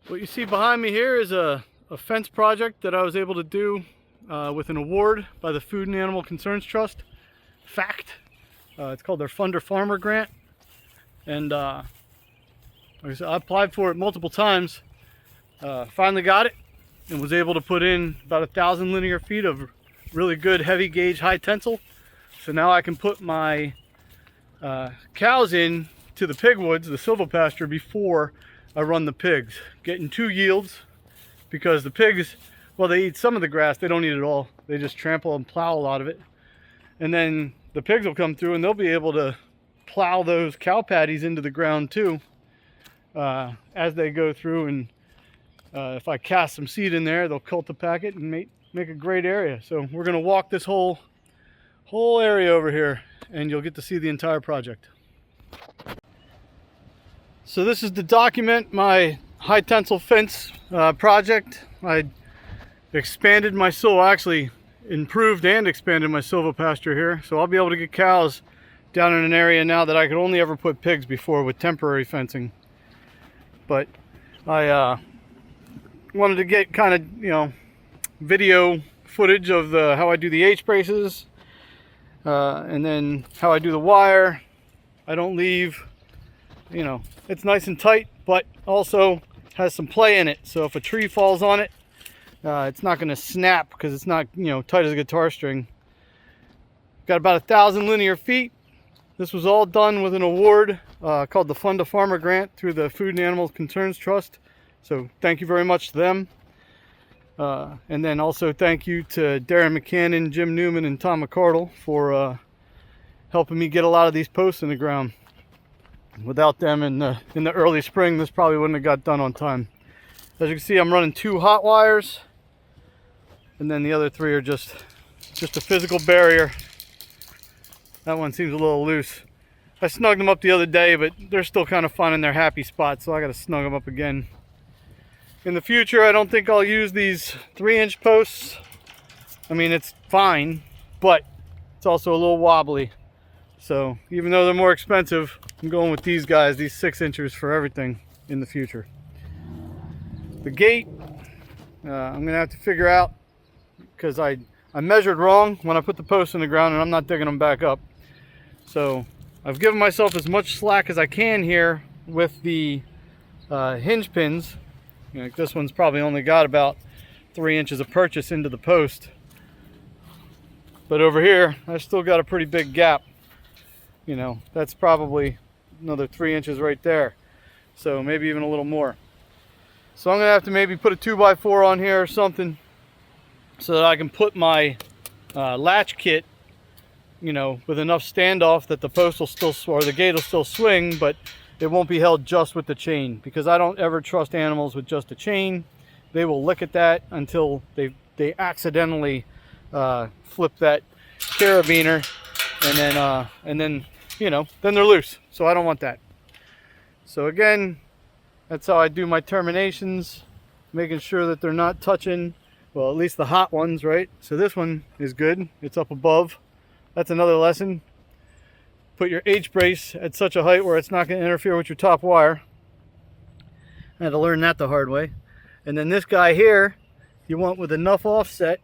What you see behind me here is a fence project that I was able to do with an award by the Food and Animal Concerns Trust, FACT. It's called their Funder Farmer Grant. And like I said, I applied for it multiple times. Finally got it and was able to put in about 1,000 linear feet of really good heavy gauge high tensile. So now I can put my cows in to the pig woods, the silvopasture, before I run the pigs, getting 2 yields, because the pigs, well, they eat some of the grass, they don't eat it all. They just trample and plow a lot of it. And then the pigs will come through and they'll be able to plow those cow patties into the ground too as they go through. And if I cast some seed in there, they'll cultipack it and make a great area. So we're going to walk this whole area over here and you'll get to see the entire project. So this is to document my high tensile fence project. I expanded my actually improved and expanded my silvopasture here. So I'll be able to get cows down in an area now that I could only ever put pigs before with temporary fencing. But I wanted to get kind of, video footage of how I do the H braces and then how I do the wire. I don't leave, it's nice and tight, but also has some play in it. So if a tree falls on it, it's not going to snap because it's not, tight as a guitar string. Got about 1,000 linear feet. This was all done with an award called the Fund a Farmer Grant through the Food and Animal Concerns Trust. So thank you very much to them. And then also thank you to Darren McCannon, Jim Newman, and Tom McCardle for helping me get a lot of these posts in the ground. Without them in the early spring, this probably wouldn't have got done on time. As you can see, I'm running 2 hot wires, and then the other 3 are just a physical barrier. That one seems a little loose. I snugged them up the other day, but they're still kind of finding their happy spot, so I got to snug them up again. In the future, I don't think I'll use these 3-inch posts. I mean, it's fine, but it's also a little wobbly. So even though they're more expensive, I'm going with these guys, these 6-inchers for everything in the future. The gate, I'm gonna have to figure out, because I measured wrong when I put the posts in the ground and I'm not digging them back up. So I've given myself as much slack as I can here with the hinge pins. This one's probably only got about 3 inches of purchase into the post. But over here, I've still got a pretty big gap. That's probably another 3 inches right there. So maybe even a little more. So I'm gonna have to maybe put a 2x4 on here or something so that I can put my latch kit, with enough standoff that the post will still, or the gate will still swing, but it won't be held just with the chain, because I don't ever trust animals with just a chain. They will lick at that until they accidentally flip that carabiner, and then then they're loose. So I don't want that. So again, that's how I do my terminations, making sure that they're not touching, well, at least the hot ones, right? So this one is good. It's up above. That's another lesson. Put your H brace at such a height where it's not going to interfere with your top wire. I had to learn that the hard way. And then this guy here, you want with enough offset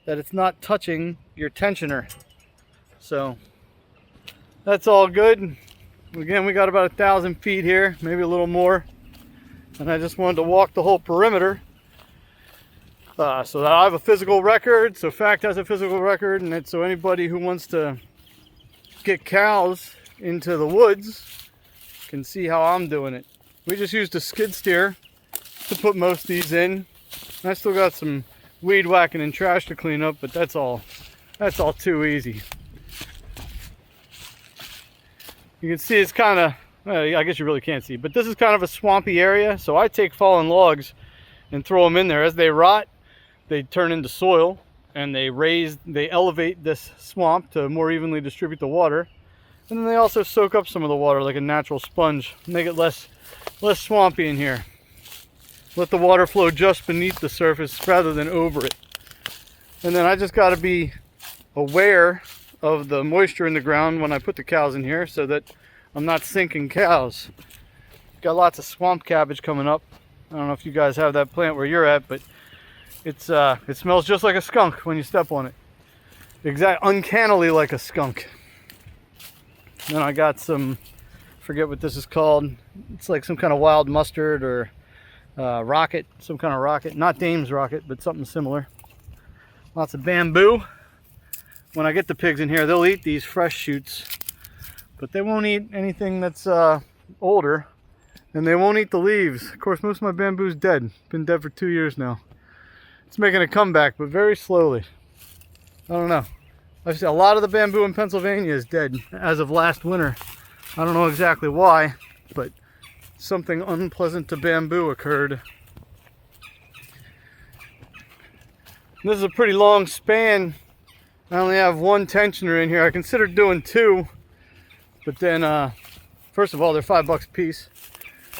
that it's not touching your tensioner. So that's all good. Again, we got about 1,000 feet here, maybe a little more. And I just wanted to walk the whole perimeter so that I have a physical record, so FACT has a physical record, and so anybody who wants to get cows into the woods can see how I'm doing it. We just used a skid steer to put most of these in. I still got some weed whacking and trash to clean up, but that's all too easy. You can see it's kind of, I guess you really can't see, but this is kind of a swampy area. So I take fallen logs and throw them in there. As they rot, they turn into soil, and they elevate this swamp to more evenly distribute the water. And then they also soak up some of the water like a natural sponge, make it less swampy in here. Let the water flow just beneath the surface rather than over it. And then I just got to be aware of the moisture in the ground when I put the cows in here, so that I'm not sinking cows. Got lots of swamp cabbage coming up. I don't know if you guys have that plant where you're at, but it's it smells just like a skunk when you step on it. Uncannily like a skunk. Then I got some, forget what this is called. It's like some kind of wild mustard or rocket, some kind of rocket. Not Dame's rocket, but something similar. Lots of bamboo. When I get the pigs in here, they'll eat these fresh shoots, but they won't eat anything that's older, and they won't eat the leaves. Of course, most of my bamboo's dead. Been dead for 2 years now. It's making a comeback, but very slowly. I don't know. I've seen a lot of the bamboo in Pennsylvania is dead as of last winter. I don't know exactly why, but something unpleasant to bamboo occurred. This is a pretty long span. I only have one tensioner in here. I considered doing two, but then first of all, they're $5 a piece,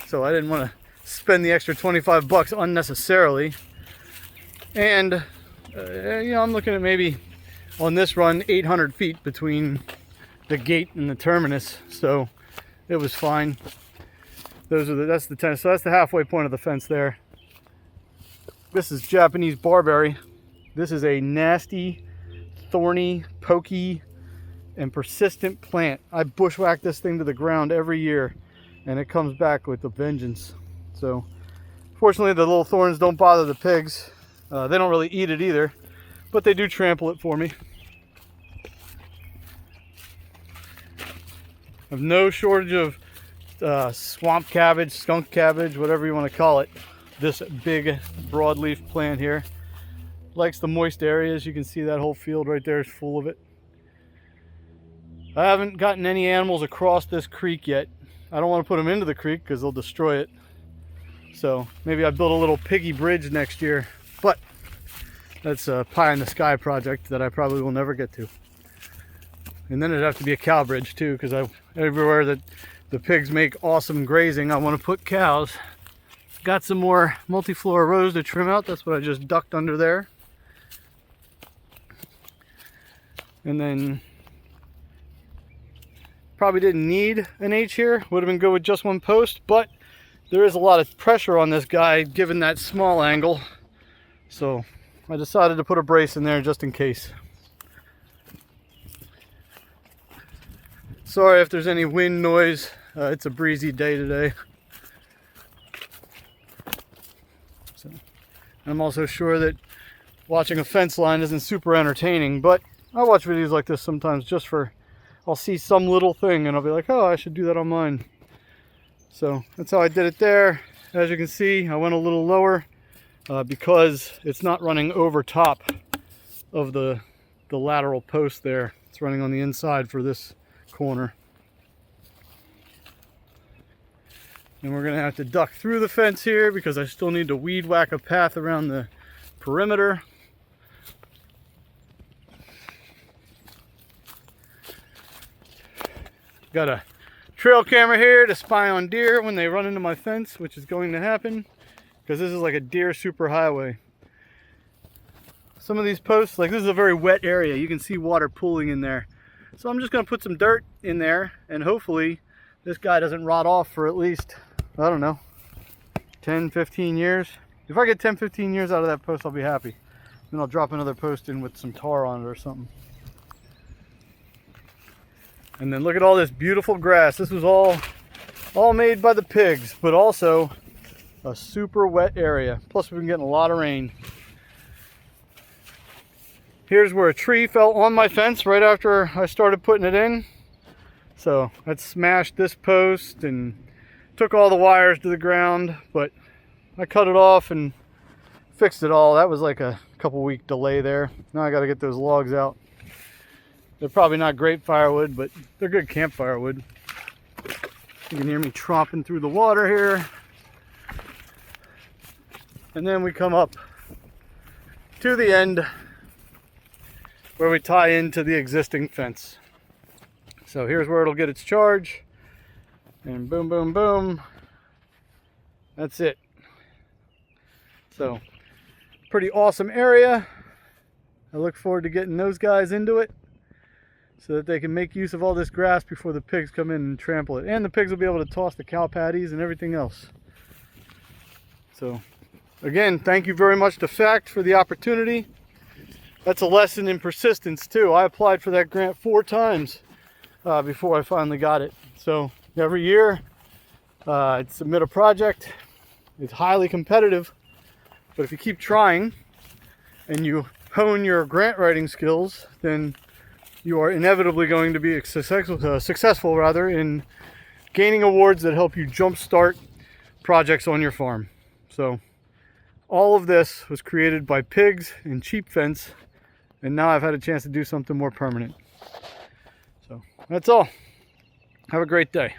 so I didn't want to spend the extra $25 unnecessarily. And you know, I'm looking at maybe on this run 800 feet between the gate and the terminus, so it was fine. That's the halfway point of the fence there. This is Japanese barberry. This is a nasty, thorny, pokey, and persistent plant. I bushwhack this thing to the ground every year, and it comes back with a vengeance. So, fortunately, the little thorns don't bother the pigs. They don't really eat it either, but they do trample it for me. I have no shortage of swamp cabbage, skunk cabbage, whatever you want to call it. This big broadleaf plant here likes the moist areas. You can see that whole field right there is full of it. I haven't gotten any animals across this creek yet. I don't want to put them into the creek because they'll destroy it. So maybe I build a little piggy bridge next year, but that's a pie in the sky project that I probably will never get to. And then it'd have to be a cow bridge too, because everywhere that the pigs make awesome grazing, I want to put cows. Got some more multiflora rose to trim out. That's what I just ducked under there. And then probably didn't need an H here. Would have been good with just one post, but there is a lot of pressure on this guy given that small angle. So I decided to put a brace in there just in case. Sorry if there's any wind noise. It's a breezy day today. So, I'm also sure that watching a fence line isn't super entertaining, but I watch videos like this sometimes just for, I'll see some little thing and I'll be like, oh, I should do that on mine. So that's how I did it there. As you can see, I went a little lower because it's not running over top of the lateral post there. It's running on the inside for this corner. And we're gonna have to duck through the fence here because I still need to weed whack a path around the perimeter. Got a trail camera here to spy on deer when they run into my fence, which is going to happen because this is like a deer superhighway. Some of these posts, like this is a very wet area. You can see water pooling in there. So I'm just going to put some dirt in there and hopefully this guy doesn't rot off for at least, I don't know, 10, 15 years. If I get 10, 15 years out of that post, I'll be happy. Then I'll drop another post in with some tar on it or something. And then look at all this beautiful grass. This was all made by the pigs, but also a super wet area. Plus we've been getting a lot of rain. Here's where a tree fell on my fence right after I started putting it in. So that smashed this post and took all the wires to the ground, but I cut it off and fixed it all. That was like a couple week delay there. Now I got to get those logs out. They're probably not great firewood, but they're good camp firewood. You can hear me tromping through the water here. And then we come up to the end where we tie into the existing fence. So here's where it'll get its charge. And boom, boom, boom. That's it. So, pretty awesome area. I look forward to getting those guys into it so that they can make use of all this grass before the pigs come in and trample it. And the pigs will be able to toss the cow patties and everything else. So again, thank you very much to FACT for the opportunity. That's a lesson in persistence too. I applied for that grant 4 times before I finally got it. So every year I'd submit a project. It's highly competitive, but if you keep trying and you hone your grant writing skills, then you are inevitably going to be successful in gaining awards that help you jumpstart projects on your farm. So all of this was created by pigs and cheap fence, and now I've had a chance to do something more permanent. So that's all. Have a great day.